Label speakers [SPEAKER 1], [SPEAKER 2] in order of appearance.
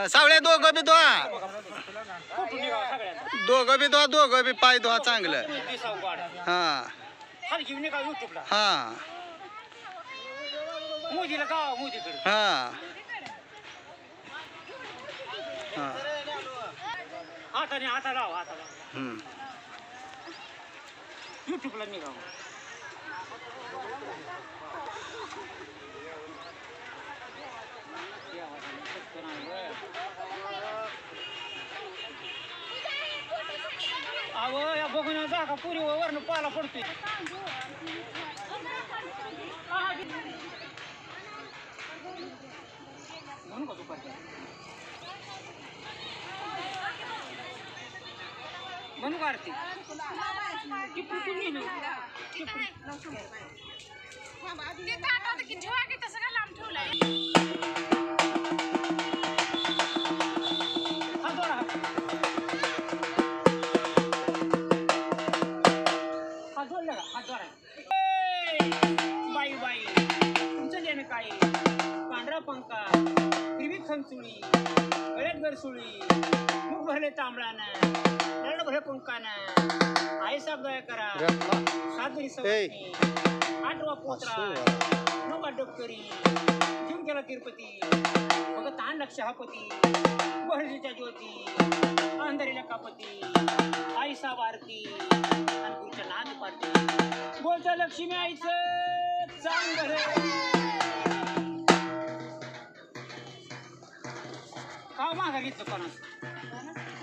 [SPEAKER 1] सावळ्या दोघं बी धुवा
[SPEAKER 2] कुठून निघावं सगळ्यांना
[SPEAKER 1] दोघं बी धुवा दोघं बी पाय धुवा चांगलं
[SPEAKER 2] दिसावं गाड
[SPEAKER 1] हा
[SPEAKER 2] खाली घेऊन निघावं युट्यूबला
[SPEAKER 1] हा
[SPEAKER 2] मोदीला गावा मोदीकडे
[SPEAKER 1] हा हा
[SPEAKER 2] हाताने हाता लाव हाता लाव
[SPEAKER 1] हम्म.
[SPEAKER 2] युट्यूबला निघावं अहो या बघून जा का पुरी वरनं पाला पडतोय म्हणू का दुपारच्या म्हणू का आरती टिपू कोण नेलं टिपू हात जोडा हात जोडला का हात जोडा बाई बाई तुमचं देणं काय पांढरा पंखा हिरवी खंचुळी गळ्यात गरसुळी मुख भरले तांबळानं नरड भरले कुंकानं आई साहेब दया करा सादरी सवती आठवा पोत्रा नका डबकरी घेऊन गेला तिरुपती भगत आण लक्ष हापती बहरीच्या ज्योती अंधारीला कापती आई साहेब आरती आणि पुढच्या नाद पारती बोलच्या लक्ष्मी आईचं चांग का माघार घेतलं कोणाचं